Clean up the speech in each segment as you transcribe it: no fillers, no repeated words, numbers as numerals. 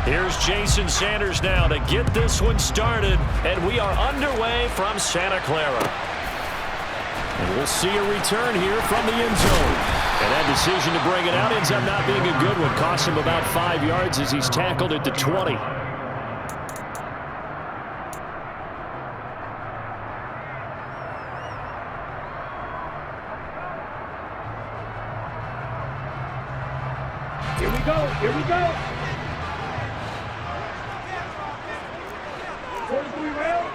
Here's Jason Sanders now to get this one started, and we are underway from Santa Clara. And we'll see a return here from the end zone. And that decision to bring it out ends up not being a good one. Cost him about 5 yards as he's tackled at the 20. Here we go. Here we go. 43 round.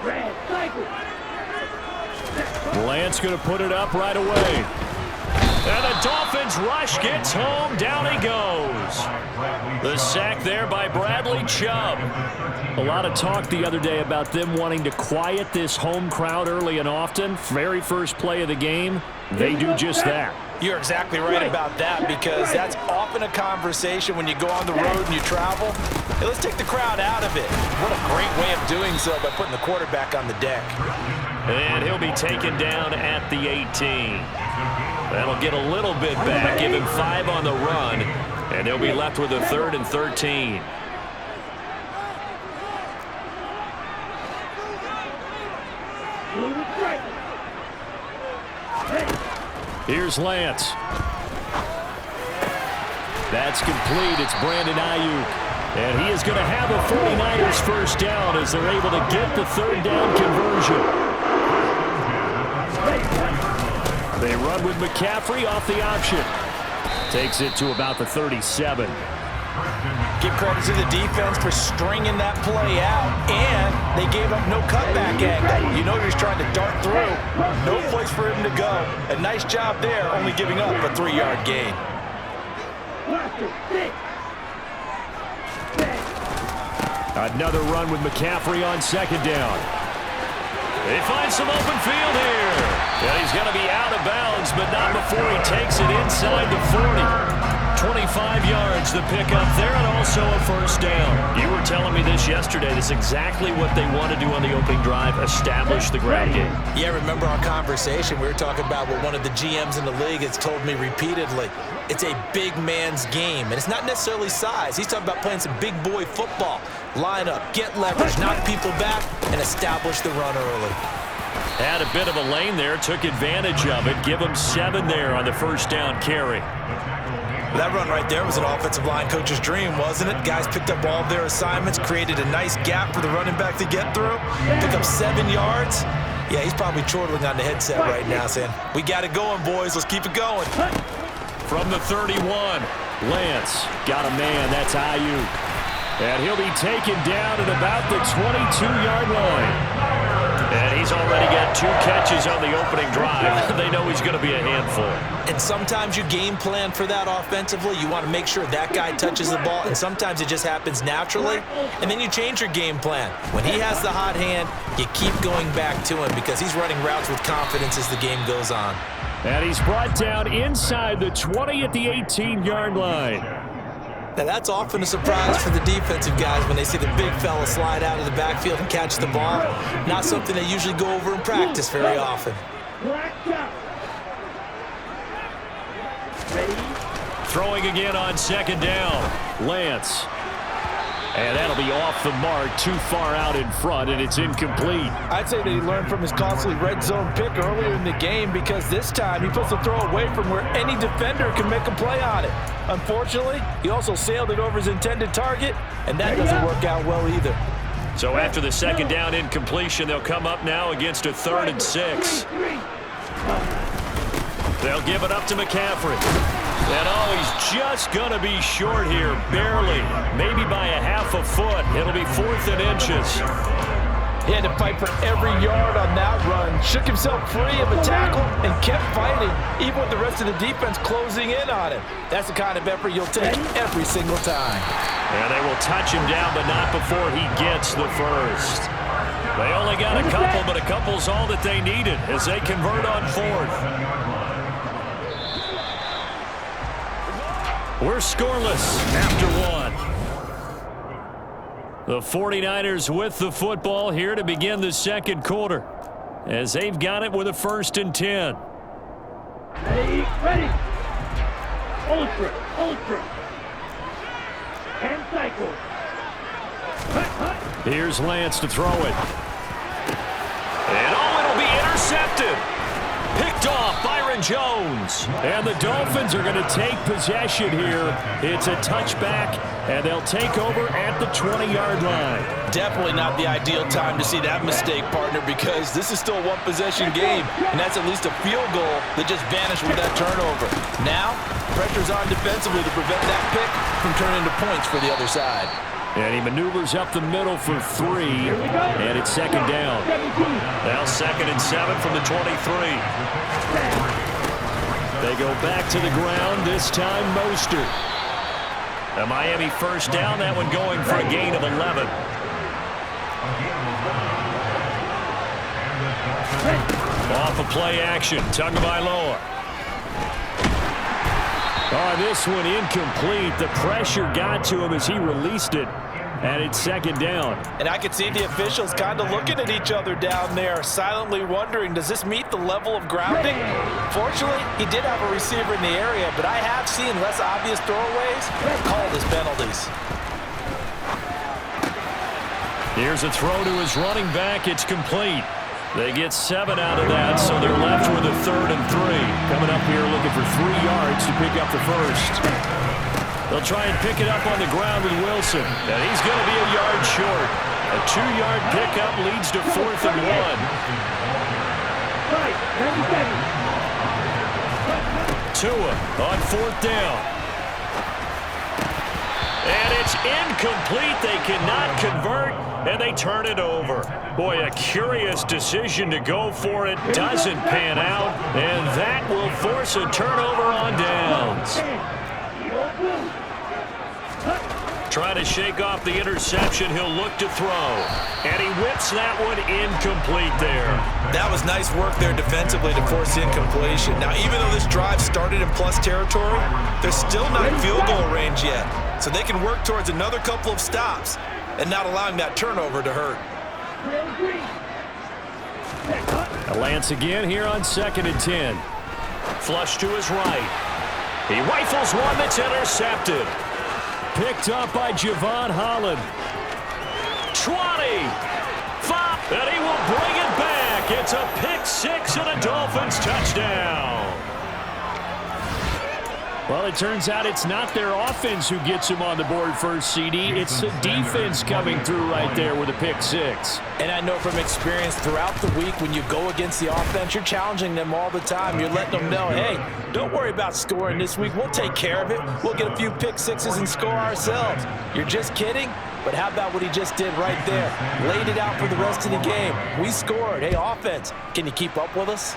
Red cycle. Lance going to put it up right away. And the Dolphins rush gets home. Down he goes. The sack there by Bradley Chubb. A lot of talk the other day about them wanting to quiet this home crowd early and often. Very first play of the game, they do just that. You're exactly right about that, because that's often a conversation when you go on the road and you travel. Hey, let's take the crowd out of it. What a great way of doing so by putting the quarterback on the deck. And he'll be taken down at the 18. That'll get a little bit back, give him 5 on the run, and they'll be left with a 3rd and 13. Here's Lance. That's complete. It's Brandon Ayuk. And he is going to have a 49ers first down as they're able to get the 3rd down conversion. They run with McCaffrey off the option. Takes it to about the 37. Give credit to the defense for stringing that play out, and they gave up no cutback angle. You know he was trying to dart through. No place for him to go. A nice job there, only giving up a 3-yard gain. Another run with McCaffrey on 2nd down. They find some open field here. And he's going to be out of bounds, but not before he takes it inside the 40. 25 yards the pickup there, and also a first down. You were telling me this yesterday. This is exactly what they want to do on the opening drive, establish the ground game. Yeah, remember our conversation? We were talking about what one of the GMs in the league has told me repeatedly. It's a big man's game, and it's not necessarily size. He's talking about playing some big boy football. Line up, get leverage, knock people back, and establish the run early. Had a bit of a lane there, took advantage of it. Give him 7 there on the first down carry. That run right there was an offensive line coach's dream, wasn't it? Guys picked up all of their assignments, created a nice gap for the running back to get through, pick up 7 yards. Yeah, he's probably chortling on the headset right now saying, we got it going, boys. Let's keep it going. From the 31, Lance got a man. That's Ayuk. And he'll be taken down at about the 22-yard line. And he's already got 2 catches on the opening drive. They know he's going to be a handful. And sometimes you game plan for that offensively. You want to make sure that guy touches the ball, and sometimes it just happens naturally. And then you change your game plan. When he has the hot hand, you keep going back to him because he's running routes with confidence as the game goes on. And he's brought down inside the 20 at the 18-yard line. Now, that's often a surprise for the defensive guys when they see the big fella slide out of the backfield and catch the ball. Not something they usually go over in practice very often. Throwing again on 2nd down. Lance. And that'll be off the mark, too far out in front, and it's incomplete. I'd say that he learned from his costly red zone pick earlier in the game, because this time he puts the throw away from where any defender can make a play on it. Unfortunately, he also sailed it over his intended target, and that doesn't work out well either. So after the 2nd down incompletion, they'll come up now against a 3rd and 6. They'll give it up to McCaffrey. And he's just going to be short here, barely, maybe by a half a foot. It'll be 4th and inches. He had to fight for every yard on that run. Shook himself free of a tackle and kept fighting, even with the rest of the defense closing in on him. That's the kind of effort you'll take every single time. And they will touch him down, but not before he gets the first. They only got a couple, but a couple's all that they needed as they convert on 4th. We're scoreless after 1. The 49ers with the football here to begin the 2nd quarter, as they've got it with a 1st and 10. Ready. Ultra. And cycle. Here's Lance to throw it. And it'll be intercepted. Picked off Byron Jones. And the Dolphins are going to take possession here. It's a touchback, and they'll take over at the 20-yard line. Definitely not the ideal time to see that mistake, partner, because this is still a one-possession game, and that's at least a field goal that just vanished with that turnover. Now, pressure's on defensively to prevent that pick from turning into points for the other side. And he maneuvers up the middle for 3, and it's second down. Now 2nd and 7 from the 23. They go back to the ground, this time Mostert. A Miami first down, that one going for a gain of 11. Off a play action, Tagovailoa. Oh, this one incomplete. The pressure got to him as he released it, and it's second down. And I could see the officials kind of looking at each other down there, silently wondering, does this meet the level of grounding? Fortunately, he did have a receiver in the area, but I have seen less obvious throwaways called as penalties. Here's a throw to his running back. It's complete. They get 7 out of that, so they're left with a 3rd and 3. Coming up here looking for 3 yards to pick up the first. They'll try and pick it up on the ground with Wilson, and he's going to be a yard short. A 2-yard pickup leads to 4th and 1. Tua on 4th down. And it's incomplete. They cannot convert, and they turn it over. Boy, a curious decision to go for it. Doesn't pan out, and that will force a turnover on downs. Trying to shake off the interception. He'll look to throw. And he whips that one incomplete there. That was nice work there defensively to force incompletion. Now, even though this drive started in plus territory, they're still not in field goal range yet. So they can work towards another couple of stops and not allowing that turnover to hurt. Lance again here on 2nd and 10. Flush to his right. He rifles one that's intercepted. Picked up by Javon Holland. 20. 5. And he will bring it back. It's a pick 6 and a Dolphins touchdown. Well, it turns out it's not their offense who gets him on the board first, CD. It's the defense coming through right there with a pick 6. And I know from experience throughout the week when you go against the offense, you're challenging them all the time. You're letting them know, hey, don't worry about scoring this week. We'll take care of it. We'll get a few pick 6s and score ourselves. You're just kidding? But how about what he just did right there? Laid it out for the rest of the game. We scored. Hey, offense, can you keep up with us?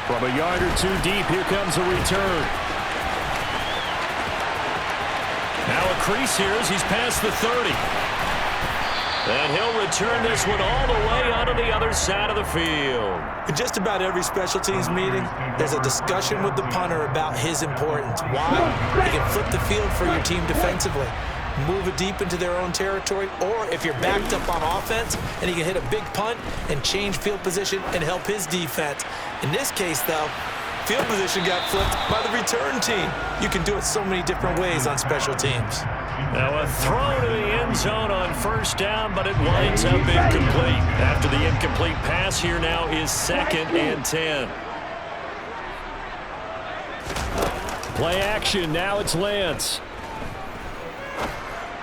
From a yard or 2 deep, here comes a return. Now a crease here as he's past the 30. And he'll return this one all the way onto the other side of the field. In just about every special teams meeting, there's a discussion with the punter about his importance. Why? He can flip the field for your team defensively, move it deep into their own territory, or if you're backed up on offense, and he can hit a big punt and change field position and help his defense. In this case, though, field position got flipped by the return team. You can do it so many different ways on special teams. Now a throw to the end zone on first down, but it winds up incomplete. After the incomplete pass, here now is 2nd and 10. Play action, now it's Lance.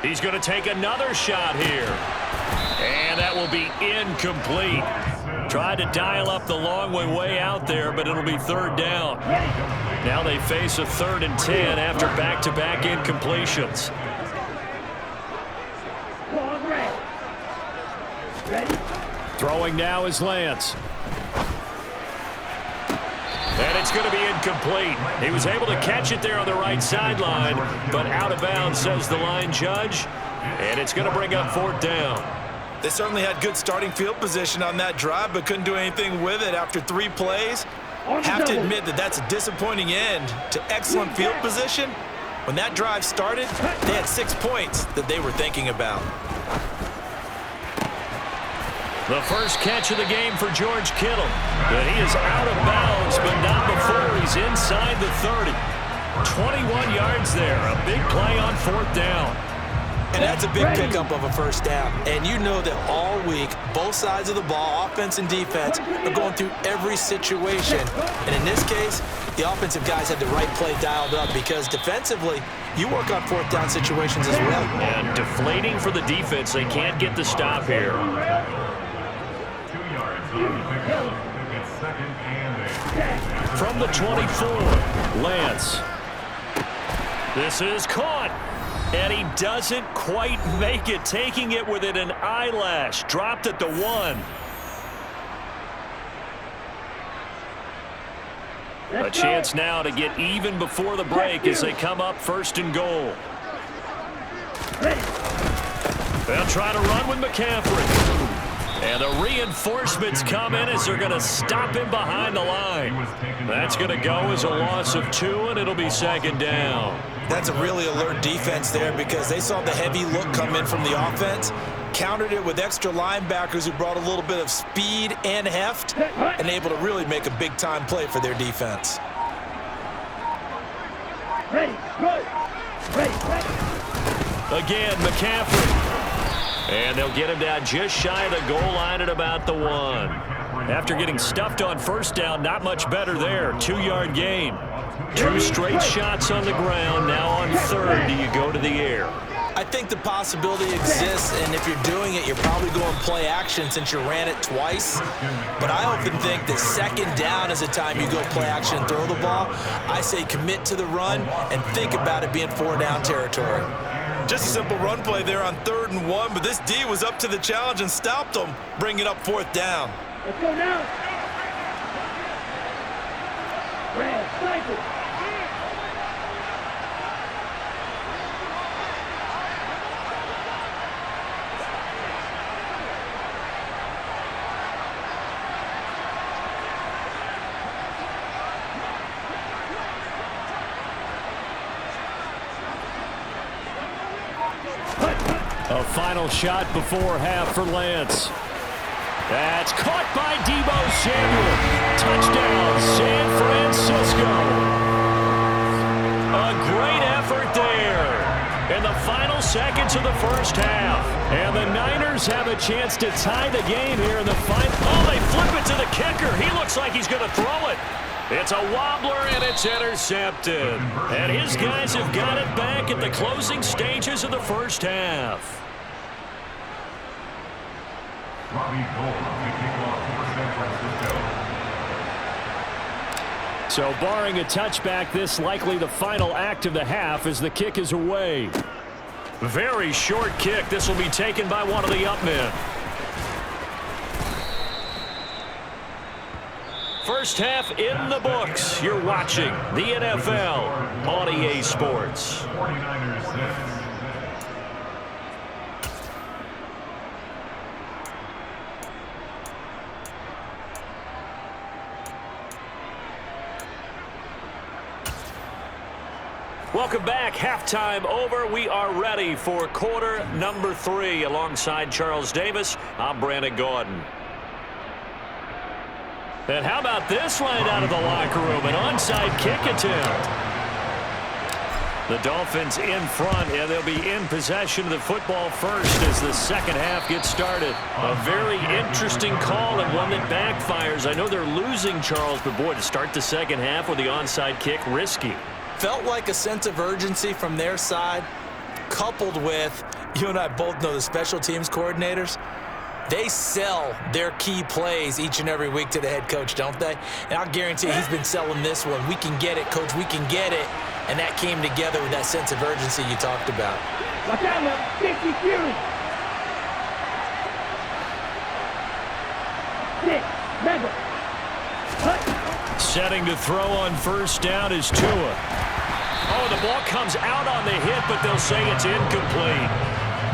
He's going to take another shot here. And that will be incomplete. Tried to dial up the long way out there, but it'll be 3rd down. Now they face a 3rd and 10 after back-to-back incompletions. Throwing now is Lance. And it's going to be incomplete. He was able to catch it there on the right sideline, but out of bounds, says the line judge. And it's going to bring up 4th down. They certainly had good starting field position on that drive, but couldn't do anything with it after 3 plays. Have to admit that that's a disappointing end to excellent field position. When that drive started, they had 6 points that they were thinking about. The first catch of the game for George Kittle. But he is out of bounds, but not before he's inside the 30. 21 yards there. A big play on 4th down. And that's a big pickup of a first down. And you know that all week, both sides of the ball, offense and defense, are going through every situation. And in this case, the offensive guys had the right play dialed up because defensively, you work on 4th down situations as well. And deflating for the defense. They can't get the stop here. 2 yards on the pickup. It's 2nd and 8. From the 24, Lance. This is caught. And he doesn't quite make it, taking it within an eyelash. Dropped at the 1. A chance now to get even before the break as they come up 1st and goal. They'll try to run with McCaffrey. And the reinforcements come in as they're going to stop him behind the line. That's going to go as a loss of 2, and it'll be 2nd down. That's a really alert defense there because they saw the heavy look come in from the offense, countered it with extra linebackers who brought a little bit of speed and heft, and able to really make a big-time play for their defense. Ready, go. Ready. Again, McCaffrey. And they'll get him down just shy of the goal line at about the 1. After getting stuffed on 1st down, not much better there. 2-yard gain. 2 straight shots on the ground. Now on 3rd, do you go to the air? I think the possibility exists, and if you're doing it, you're probably going play action since you ran it twice. But I often think that 2nd down is the time you go play action and throw the ball. I say commit to the run and think about it being 4-down territory. Just a simple run play there on 3rd and 1, but this D was up to the challenge and stopped them, bringing up 4th down. Let's go now. Red, cycle. A final shot before half for Lance. That's caught by Deebo Samuel. Touchdown, San Francisco. A great effort there in the final seconds of the first half. And the Niners have a chance to tie the game here in the final. Oh, they flip it to the kicker. He looks like he's going to throw it. It's a wobbler, and it's intercepted. And his guys have got it back at the closing stages of the first half. Robbie Gould to kick off for San Francisco. So barring a touchback, this likely the final act of the half as the kick is away. Very short kick. This will be taken by one of the up men. First half in the books. You're watching the NFL on EA Sports. 49ers 6. Welcome back. Halftime over. We are ready for quarter number 3. Alongside Charles Davis, I'm Brandon Gordon. And how about this right out of the locker room? An onside kick attempt. The Dolphins in front, and they'll be in possession of the football first as the second half gets started. A very interesting call and one that backfires. I know they're losing, Charles, but boy, to start the second half with the onside kick, risky. Felt like a sense of urgency from their side, coupled with, you and I both know the special teams coordinators, they sell their key plays each and every week to the head coach, don't they? And I'll guarantee he's been selling this one. We can get it, coach, we can get it. And that came together with that sense of urgency you talked about. Watch out now, 60 Fury. 6, mega. Cut. Setting to throw on first down is Tua. Oh, the ball comes out on the hit, but they'll say it's incomplete.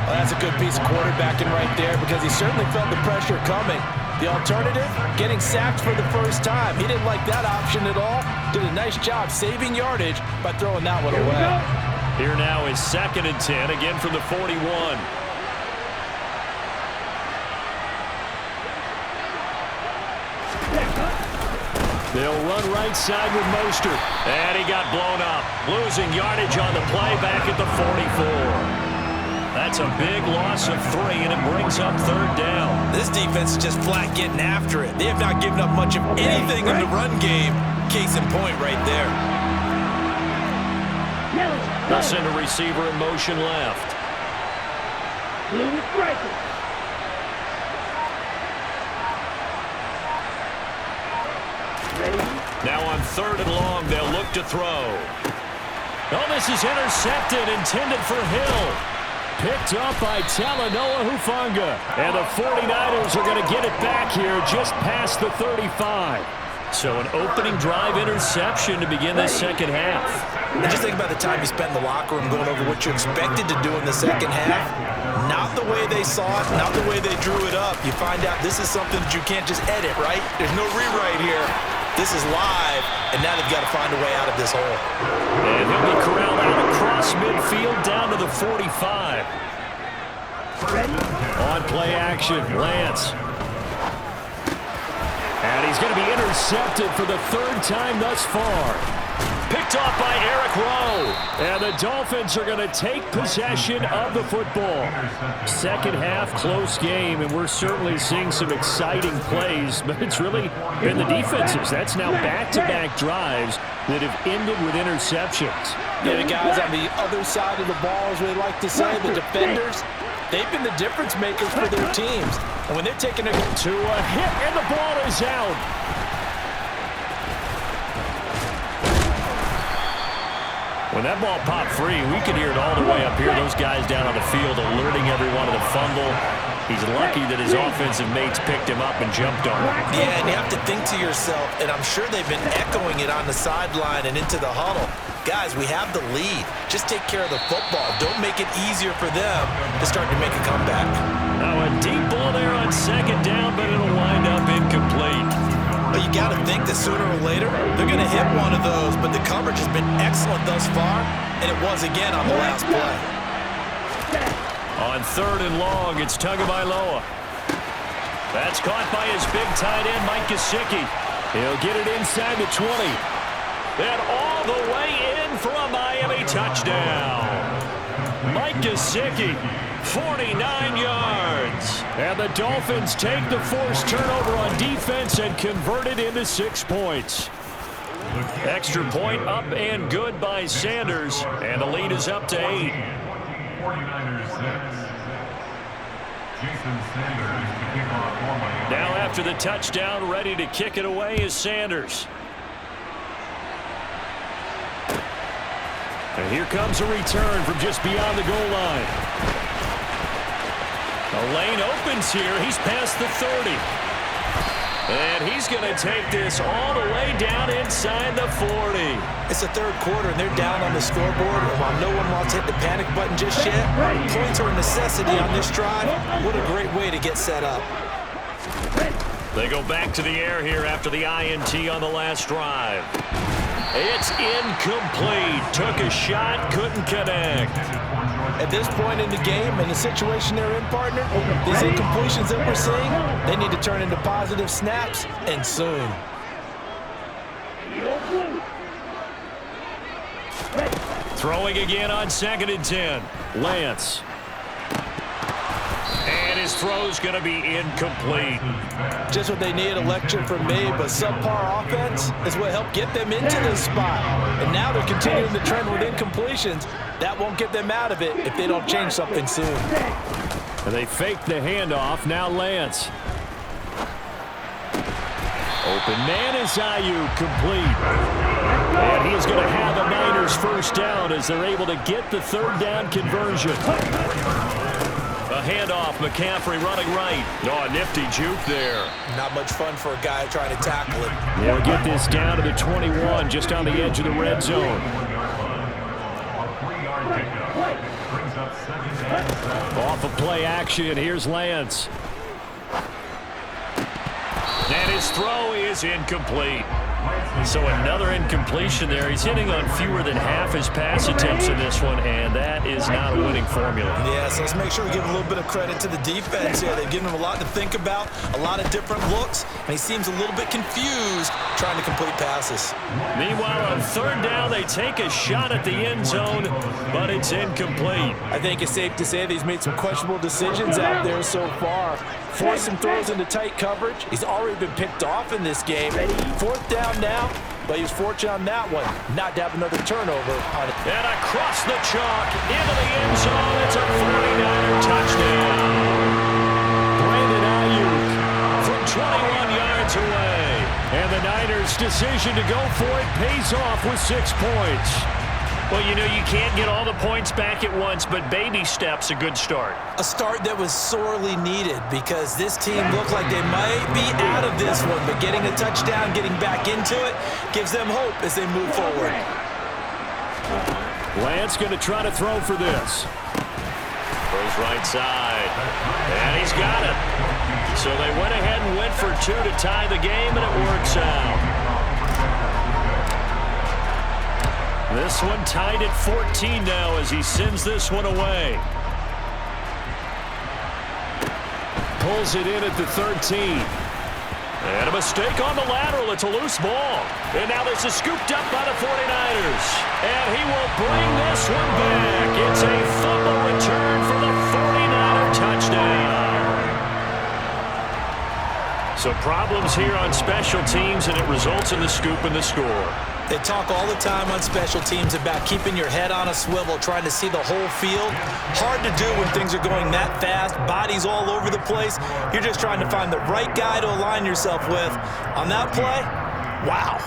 Well, that's a good piece of quarterbacking right there because he certainly felt the pressure coming. The alternative, getting sacked for the first time. He didn't like that option at all. Did a nice job saving yardage by throwing that one away. Here now is 2nd and 10, again from the 41. They'll run right side with Mostert. And he got blown up. Losing yardage on the play back at the 44. That's a big loss of 3, and it brings up 3rd down. This defense is just flat getting after it. They have not given up much of anything in the run game. Case in point right there. They'll send a receiver in motion left. Blue is striking. Now on 3rd and long, they'll look to throw. Oh, this is intercepted, intended for Hill. Picked up by Talanoa Hufanga. And the 49ers are going to get it back here just past the 35. So an opening drive interception to begin the second half. And just think about the time you spent in the locker room going over what you expected to do in the second half. Not the way they saw it, not the way they drew it up. You find out this is something that you can't just edit, right? There's no rewrite here. This is live, and now they've got to find a way out of this hole. And he'll be corralled out across midfield down to the 45. On play action, Lance. And he's going to be intercepted for the 3rd time thus far. Picked off by Eric Rowe. And the Dolphins are going to take possession of the football. Second half, close game, and we're certainly seeing some exciting plays, but it's really been the defenses. That's now back-to-back drives that have ended with interceptions. Yeah, the guys on the other side of the ball, as we like to say, the defenders, they've been the difference makers for their teams. And when they're taking it to a hit, and the ball is out. When that ball popped free, we could hear it all the way up here. Those guys down on the field alerting everyone of the fumble. He's lucky that his offensive mates picked him up and jumped on him. Yeah, and you have to think to yourself, and I'm sure they've been echoing it on the sideline and into the huddle. Guys, we have the lead. Just take care of the football. Don't make it easier for them to start to make a comeback. Now a deep ball there on 2nd down, but it'll wind up incomplete. But you got to think that sooner or later, they're going to hit one of those. But the coverage has been excellent thus far, and it was again on the last play. On 3rd and long, it's Tagovailoa. That's caught by his big tight end, Mike Gesicki. He'll get it inside the 20. And all the way in for a Miami touchdown. Mike Gesicki, 49 yards. And the Dolphins take the forced turnover on defense and convert it into 6 points. Extra point up and good by Sanders. And the lead is up to 8. 49ers 6. Jason Sanders to kick off for Miami. Now after the touchdown, ready to kick it away is Sanders. And here comes a return from just beyond the goal line. The lane opens here. He's past the 30. And he's going to take this all the way down inside the 40. It's the 3rd quarter, and they're down on the scoreboard. And while no one wants to hit the panic button just yet, points are a necessity on this drive. What a great way to get set up. They go back to the air here after the INT on the last drive. It's incomplete. Took a shot, couldn't connect. At this point in the game and the situation they're in, partner, these incompletions that we're seeing, they need to turn into positive snaps, and soon. Throwing again on 2nd and 10. Lance. And his throw's going to be incomplete. Just what they need, a lecture from me, but subpar offense is what helped get them into this spot. And now they're continuing the trend with incompletions. That won't get them out of it if they don't change something soon. And they fake the handoff. Now Lance. Open man is Ayuk, complete. And he is going to have a Niners first down as they're able to get the 3rd down conversion. A handoff, McCaffrey running right. Oh, a nifty juke there. Not much fun for a guy trying to tackle it. They'll get this down to the 21, just on the edge of the red zone. Off of play action, here's Lance. And his throw is incomplete. So another incompletion there. He's hitting on fewer than half his pass attempts in this one, and that is not a winning formula. Yeah, so let's make sure we give a little bit of credit to the defense here. They've given him a lot to think about, a lot of different looks, and he seems a little bit confused trying to complete passes. Meanwhile, on third down, they take a shot at the end zone, but it's incomplete. I think it's safe to say that he's made some questionable decisions out there so far. Forced some throws into tight coverage. He's already been picked off in this game. Fourth down now, but he was fortunate on that one not to have another turnover on it. And across the chalk, into the end zone. It's a 49er touchdown. Brandon Ayuk from 21 yards away. And the Niners' decision to go for it pays off with 6 points. Well, you know, you can't get all the points back at once, but baby steps a good start. A start that was sorely needed because this team looked like they might be out of this one, but getting a touchdown, getting back into it, gives them hope as they move forward. Lance going to try to throw for this. Goes right side, and he's got it. So they went ahead and went for 2 to tie the game, and it works out. This one tied at 14 now as he sends this one away. Pulls it in at the 13. And a mistake on the lateral. It's a loose ball. And now this is scooped up by the 49ers. And he will bring this one back. It's a fumble return for the 49er touchdown. So problems here on special teams, and it results in the scoop and the score. They talk all the time on special teams about keeping your head on a swivel, trying to see the whole field. Hard to do when things are going that fast, bodies all over the place. You're just trying to find the right guy to align yourself with. On that play, wow.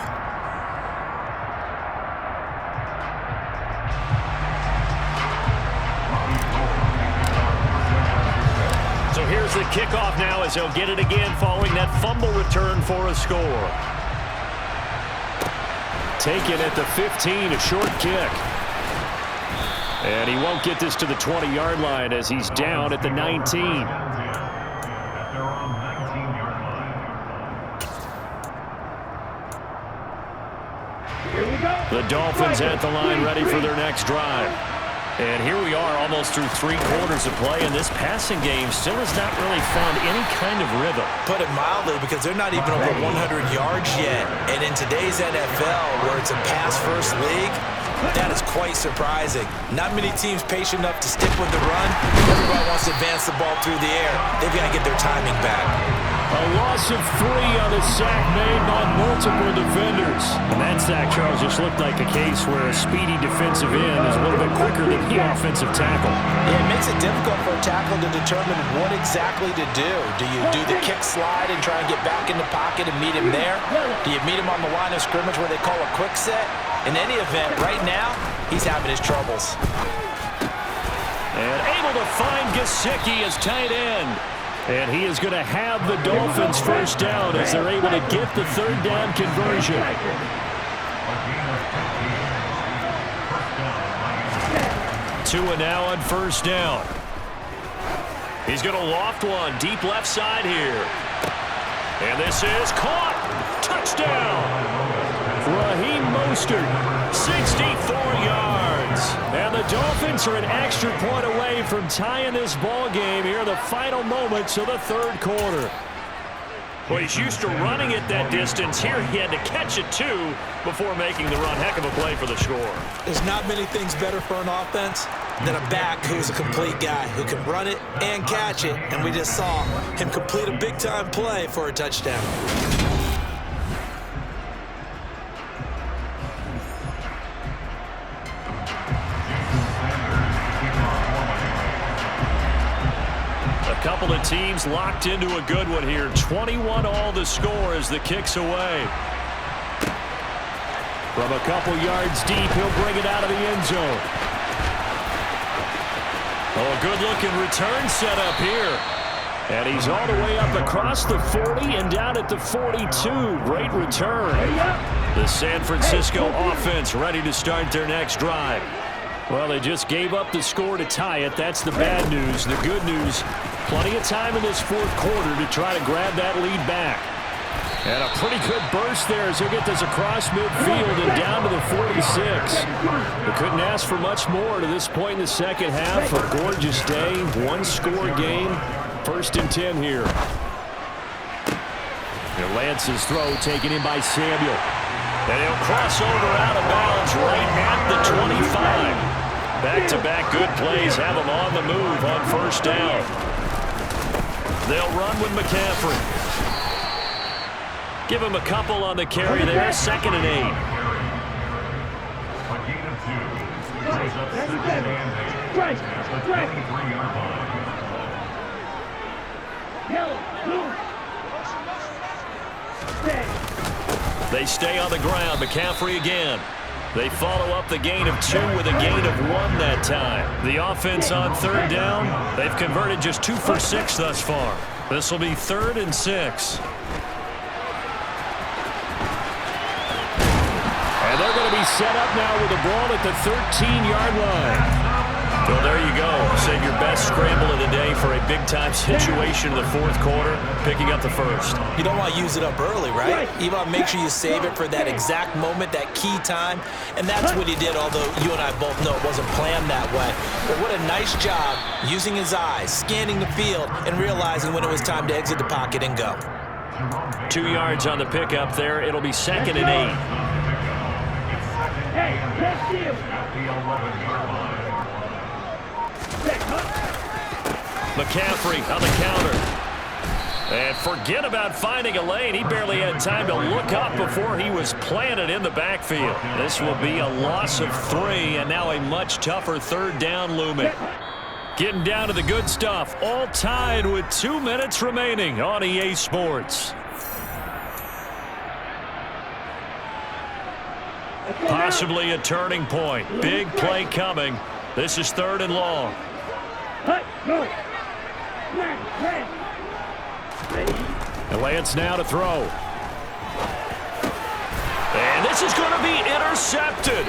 So here's the kickoff now as he'll get it again following that fumble return for a score. Taken at the 15, a short kick. And he won't get this to the 20-yard line as he's down at the 19. The Dolphins at the line ready for their next drive. And here we are almost through 3 quarters of play, and this passing game still has not really found any kind of rhythm. Put it mildly, because they're not even over 100 yards yet. And in today's NFL, where it's a pass-first league, that is quite surprising. Not many teams patient enough to stick with the run. Everybody wants to advance the ball through the air. They've got to get their timing back. A loss of 3 on a sack made by multiple defenders. And that sack, Charles, just looked like a case where a speedy defensive end is a little bit quicker than the offensive tackle. Yeah, it makes it difficult for a tackle to determine what exactly to do. Do you do the kick slide and try and get back in the pocket and meet him there? Do you meet him on the line of scrimmage where they call a quick set? In any event, right now, he's having his troubles. And able to find Gesicki as tight end. And he is going to have the Dolphins first down as they're able to get the third down conversion. Tua now on first down. He's going to loft one deep left side here. And this is caught. Touchdown. Raheem Mostert, 64 yards. And the Dolphins are an extra point away from tying this ball game here in the final moments of the third quarter. Well, he's used to running it that distance. Here he had to catch it, too, before making the run. Heck of a play for the score. There's not many things better for an offense than a back who's a complete guy who can run it and catch it. And we just saw him complete a big-time play for a touchdown. Couple of teams locked into a good one here. 21-all the score as the kick's away. From a couple yards deep, he'll bring it out of the end zone. Oh, a good-looking return set up here. And he's all the way up across the 40 and down at the 42. Great return. The San Francisco offense ready to start their next drive. Well, they just gave up the score to tie it. That's the bad news. The good news, plenty of time in this fourth quarter to try to grab that lead back. And a pretty good burst there as he'll get this across midfield and down to the 46. They couldn't ask for much more to this point in the second half. A gorgeous day, one-score game. 1st and 10 here. And Lance's throw taken in by Samuel. And he'll cross over out of bounds right at the 25. Back-to-back good plays have him on the move on 1st down. They'll run with McCaffrey. Give him a couple on the carry there. 2nd and 8. A gain of 2. Brings up 2nd and 8. At the 23-yard line. They stay on the ground. McCaffrey again. They follow up the gain of 2 with a gain of 1 that time. The offense on 3rd down. They've converted just 2 for 6 thus far. This will be 3rd and 6. And they're going to be set up now with the ball at the 13-yard line. Well, there you go. Save your best scramble of the day for a big-time situation in the 4th quarter, picking up the 1st. You don't want to use it up early, right? You want to make sure you save it for that exact moment, that key time. And that's what he did, although you and I both know it wasn't planned that way. But what a nice job using his eyes, scanning the field, and realizing when it was time to exit the pocket and go. 2 yards on the pickup there. It'll be 2nd and 8. Hey, let's deal. At the 11-yard line. McCaffrey on the counter. And forget about finding a lane. He barely had time to look up before he was planted in the backfield. This will be a loss of 3, and now a much tougher 3rd down looming. Getting down to the good stuff. All tied with 2 minutes remaining on EA Sports. Possibly a turning point. Big play coming. This is 3rd and long. And Lance now to throw. And this is going to be intercepted.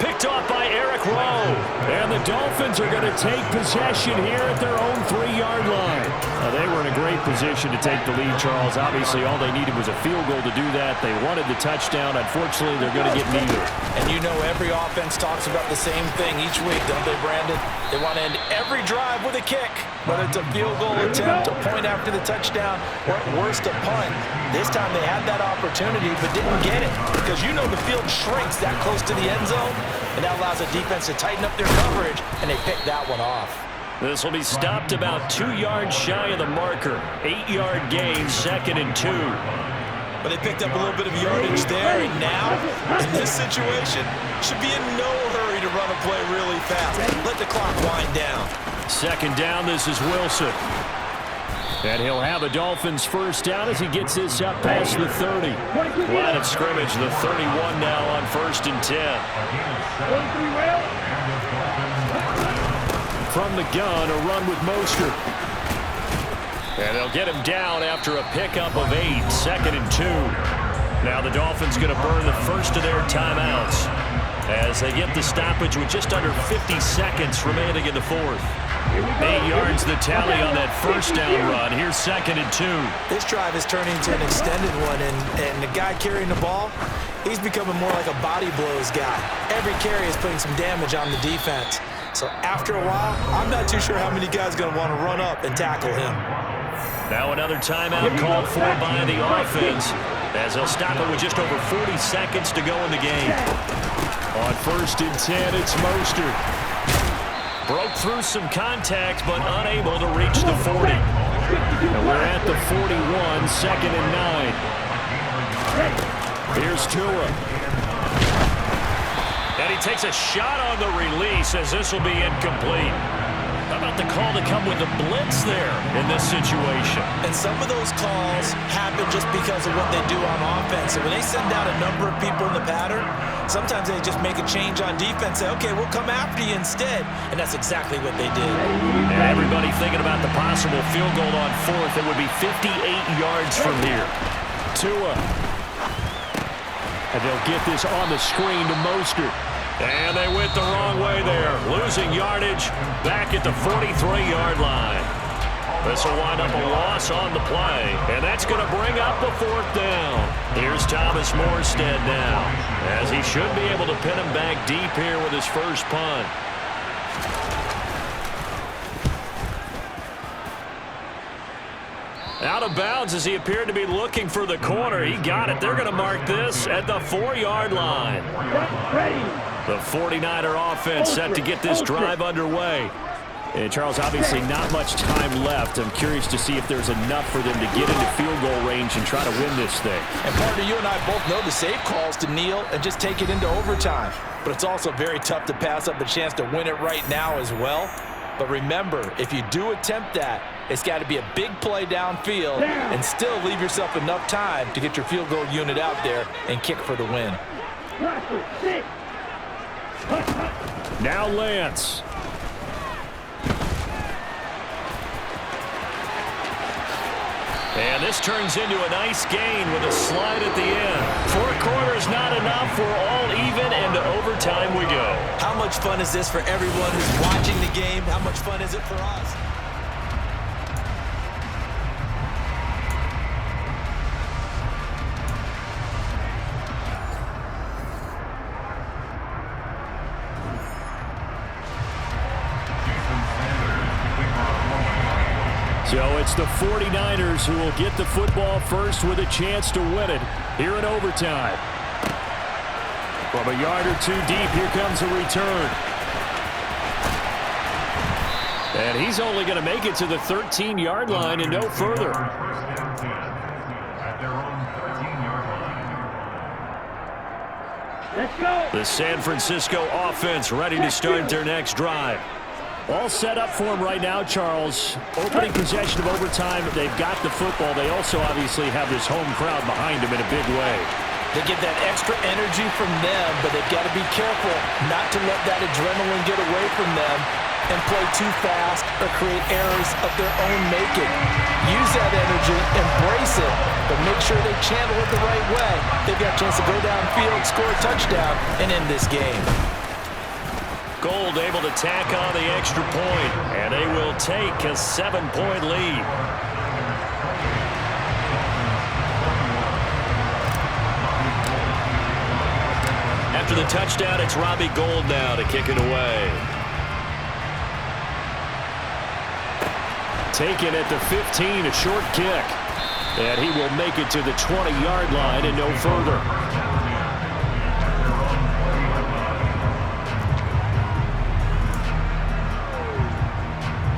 Picked off by Eric Rowe. And the Dolphins are going to take possession here at their own 3-yard line. Now, they were in a great position to take the lead, Charles. Obviously, all they needed was a field goal to do that. They wanted the touchdown. Unfortunately, they're going to get neither. And you know every offense talks about the same thing each week, don't they, Brandon? They want to end every drive with a kick, whether it's a field goal attempt, a point after the touchdown, or at worst, a punt. This time they had that opportunity but didn't get it because you know the field shrinks that close to the end zone, and that allows the defense to tighten up their coverage, and they picked that one off. This will be stopped about 2 yards shy of the marker. 8-yard gain, 2nd and 2. But they picked up a little bit of yardage there, and now, in this situation, should be in no hurry to run a play really fast. Let the clock wind down. 2nd down, this is Wilson. And he'll have a Dolphins 1st down as he gets this up past the 30. Line of scrimmage, the 31 now on 1st and 10. From the gun, a run with Mostert. And they'll get him down after a pickup of 8, 2nd and 2. Now the Dolphins going to burn the first of their timeouts as they get the stoppage with just under 50 seconds remaining in the 4th. 8 yards the tally on that 1st down run. Here's 2nd and 2. This drive is turning into an extended one, and the guy carrying the ball, he's becoming more like a body blows guy. Every carry is putting some damage on the defense. So after a while, I'm not too sure how many guys are going to want to run up and tackle him. Now another timeout called for by the offense as they'll stop it with just over 40 seconds to go in the game. On 1st and 10, it's Mostert. Broke through some contact, but unable to reach the 40. And we're at the 41, 2nd and 9. Here's Tua. And he takes a shot on the release as this will be incomplete. How about the call to come with the blitz there in this situation? And some of those calls happen just because of what they do on offense. And when they send out a number of people in the pattern, sometimes they just make a change on defense, say, okay, we'll come after you instead. And that's exactly what they did. And everybody thinking about the possible field goal on 4th. It would be 58 yards from here. Tua. And they'll get this on the screen to Mostert. And they went the wrong way there. Losing yardage back at the 43-yard line. This will wind up a loss on the play, and that's going to bring up the 4th down. Here's Thomas Morstead now, as he should be able to pin him back deep here with his first punt. Out of bounds as he appeared to be looking for the corner. He got it. They're going to mark this at the 4-yard line. The 49er offense set to get this drive underway. And Charles, obviously not much time left. I'm curious to see if there's enough for them to get into field goal range and try to win this thing. And partner, you and I both know the safe calls to kneel and just take it into overtime. But it's also very tough to pass up a chance to win it right now as well. But remember, if you do attempt that, it's got to be a big play downfield and still leave yourself enough time to get your field goal unit out there and kick for the win. Now Lance. And this turns into a nice gain with a slide at the end. 4 quarters not enough. We're all even, and to overtime we go. How much fun is this for everyone who's watching the game? How much fun is it for us? So it's the 49ers who will get the football first with a chance to win it here in overtime. From a yard or 2 deep, here comes a return. And he's only going to make it to the 13-yard line and no further. Let's go. The San Francisco offense ready to start their next drive. All set up for him right now, Charles. Opening possession of overtime. They've got the football. They also obviously have this home crowd behind them in a big way. They get that extra energy from them, but they've got to be careful not to let that adrenaline get away from them and play too fast or create errors of their own making. Use that energy, embrace it, but make sure they channel it the right way. They've got a chance to go downfield, score a touchdown, and end this game. Gold able to tack on the extra point, and they will take a 7-point lead. After the touchdown, it's Robbie Gould now to kick it away. Taken at the 15, a short kick. And he will make it to the 20-yard line and no further.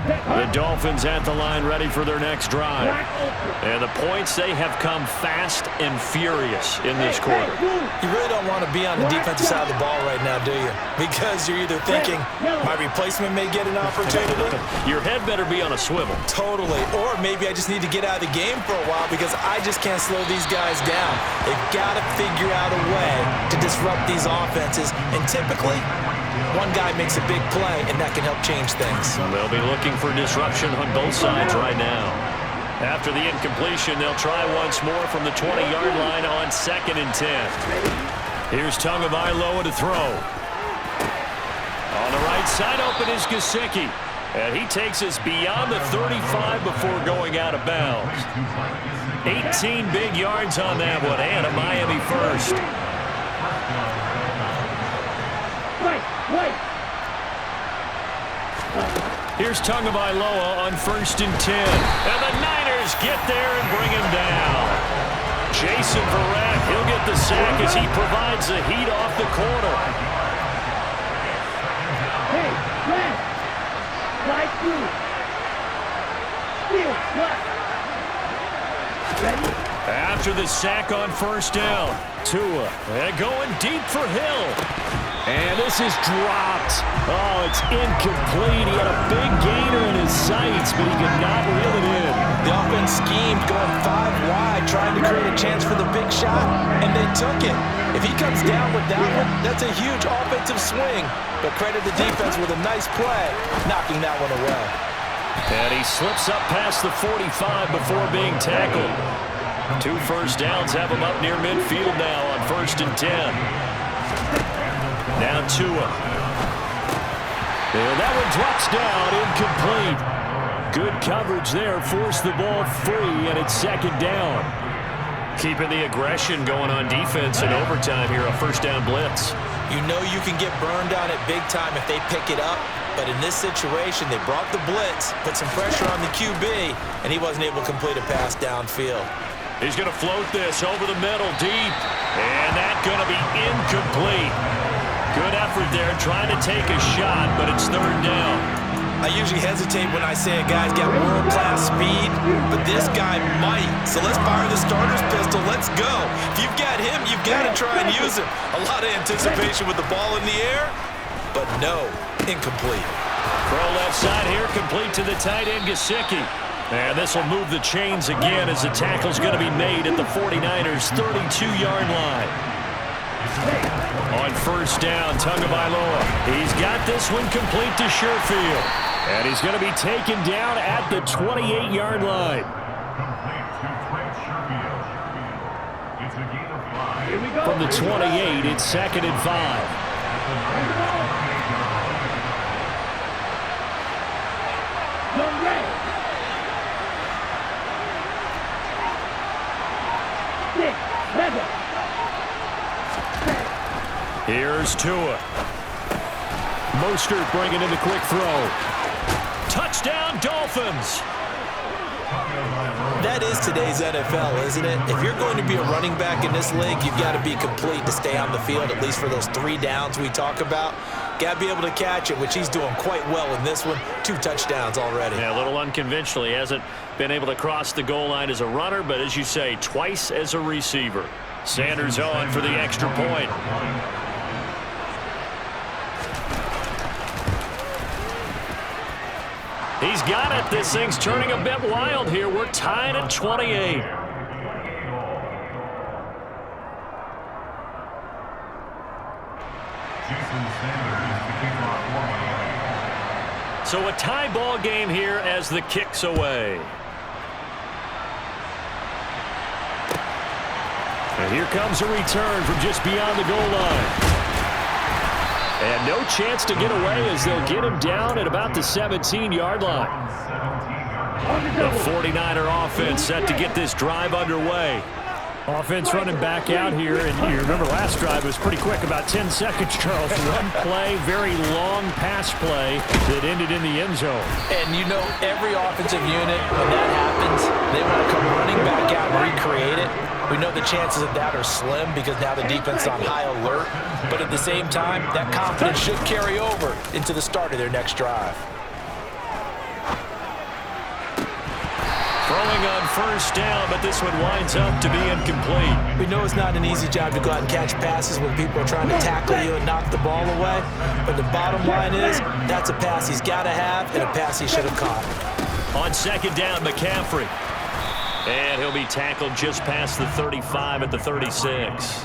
The Dolphins at the line ready for their next drive. And the points, they have come fast and furious in this quarter. You really don't want to be on the defensive side of the ball right now, do you? Because you're either thinking, my replacement may get an opportunity. Your head better be on a swivel. Totally. Or maybe I just need to get out of the game for a while because I just can't slow these guys down. They've got to figure out a way to disrupt these offenses. And typically, one guy makes a big play, and that can help change things. They'll be looking for disruption on both sides right now. After the incompletion, they'll try once more from the 20-yard line on 2nd and 10. Here's Tagovailoa to throw. On the right side, open is Gesicki. And he takes us beyond the 35 before going out of bounds. 18 big yards on that one, and a Miami first. Here's Tagovailoa on 1st and 10. And the Niners get there and bring him down. Jason Verrett, he'll get the sack as he provides the heat off the corner. Hey, left. Slide through. Steal, left. Ready? After the sack on 1st down, Tua, and going deep for Hill. And this is dropped. Oh, it's incomplete. He had a big gainer in his sights, but he could not reel it in. The offense schemed going 5 wide, trying to create a chance for the big shot, and they took it. If he comes down with that one, that's a huge offensive swing. But credit the defense with a nice play, knocking that one away. And he slips up past the 45 before being tackled. 2 first downs have him up near midfield now on 1st and 10. Now Tua. And that one drops down, incomplete. Good coverage there. Forced the ball free, and it's second down. Keeping the aggression going on defense in overtime here, a first down blitz. You know you can get burned on it big time if they pick it up. But in this situation, they brought the blitz, put some pressure on the QB, and he wasn't able to complete a pass downfield. He's going to float this over the middle deep, and that's going to be incomplete. Good effort there trying to take a shot, but it's third down. I usually hesitate when I say a guy's got world-class speed, but this guy might. So let's fire the starter's pistol. Let's go. If you've got him, you've got to try and use him. A lot of anticipation with the ball in the air, but no, incomplete. Throw left side here, complete to the tight end, Gesicki. And this will move the chains again as the tackle's going to be made at the 49ers' 32-yard line. On first down, Tagovailoa. He's got this one complete to Sherfield. And he's going to be taken down at the 28-yard line. From the 28, it's second and 5. Here's Tua. Mostert bringing in the quick throw. Touchdown, Dolphins. That is today's NFL, isn't it? If you're going to be a running back in this league, you've got to be complete to stay on the field, at least for those 3 downs we talk about. Got to be able to catch it, which he's doing quite well in this one. 2 touchdowns already. Yeah, a little unconventional. He hasn't been able to cross the goal line as a runner, but as you say, twice as a receiver. Sanders on for the extra point. He's got it. This thing's turning a bit wild here. We're tied at 28. So a tie ball game here as the kick's away. And here comes a return from just beyond the goal line. And no chance to get away as they'll get him down at about the 17-yard line. The 49er offense set to get this drive underway. Offense running back out here, and you remember last drive was pretty quick, about 10 seconds, Charles. One play, very long pass play that ended in the end zone. And you know every offensive unit, when that happens, they want to come running back out and recreate it. We know the chances of that are slim because now the defense is on high alert. But at the same time, that confidence should carry over into the start of their next drive. Throwing on first down, but this one winds up to be incomplete. We know it's not an easy job to go out and catch passes when people are trying to tackle you and knock the ball away. But the bottom line is, that's a pass he's got to have and a pass he should have caught. On second down, McCaffrey. And he'll be tackled just past the 35 at the 36.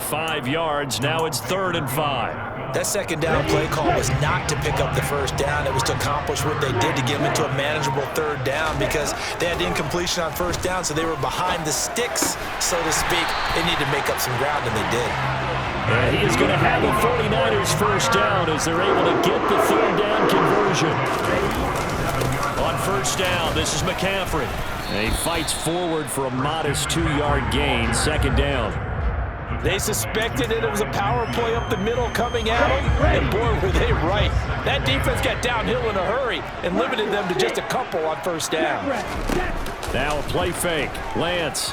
5 yards. Now it's 3rd and 5. That second down play call was not to pick up the first down. It was to accomplish what they did to get them into a manageable 3rd down because they had incompletion on first down, so they were behind the sticks, so to speak. They needed to make up some ground, and they did. And he is going to have the 49ers first down as they're able to get the 3rd down conversion. On first down, this is McCaffrey. And he fights forward for a modest 2-yard gain, 2nd down. They suspected it was a power play up the middle coming at them, and boy, were they right. That defense got downhill in a hurry and limited them to just a couple on first down. Now a play fake. Lance.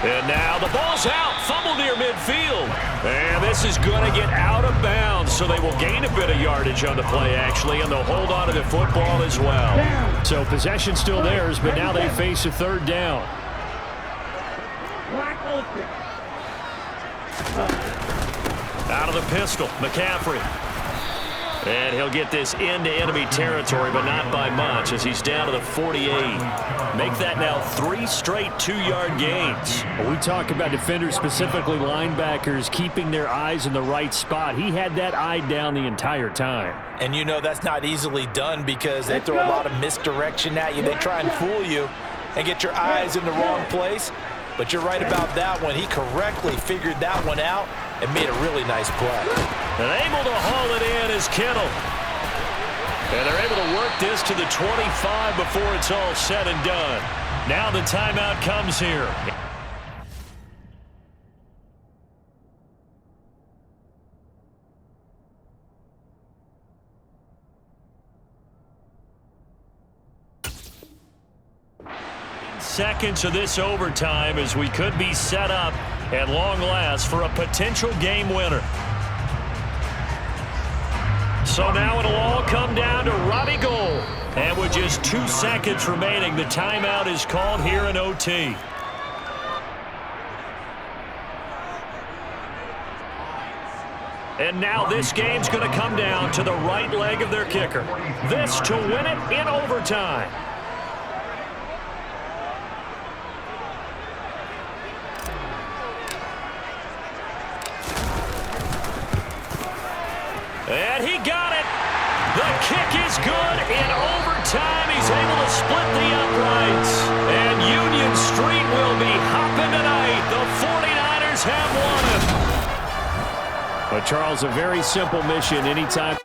And now the ball's out. Fumble near midfield. And this is going to get out of bounds, so they will gain a bit of yardage on the play, actually, and they'll hold on to the football as well. So possession still theirs, but now they face a 3rd down. Out of the pistol, McCaffrey. And he'll get this into enemy territory, but not by much as he's down to the 48. Make that now 3 straight 2-yard gains. We talk about defenders, specifically linebackers, keeping their eyes in the right spot. He had that eye down the entire time. And you know that's not easily done because they throw a lot of misdirection at you. They try and fool you and get your eyes in the wrong place. But you're right about that one. He correctly figured that one out and made a really nice play. And able to haul it in is Kittle. And they're able to work this to the 25 before it's all said and done. Now the timeout comes here. Seconds of this overtime as we could be set up at long last for a potential game winner. So now it'll all come down to Robbie Gould. And with just 2 seconds remaining, the timeout is called here in OT. And now this game's going to come down to the right leg of their kicker. This to win it in overtime. And he got it. The kick is good in overtime. He's able to split the uprights. And Union Street will be hopping tonight. The 49ers have won it. But, Charles, a very simple mission anytime.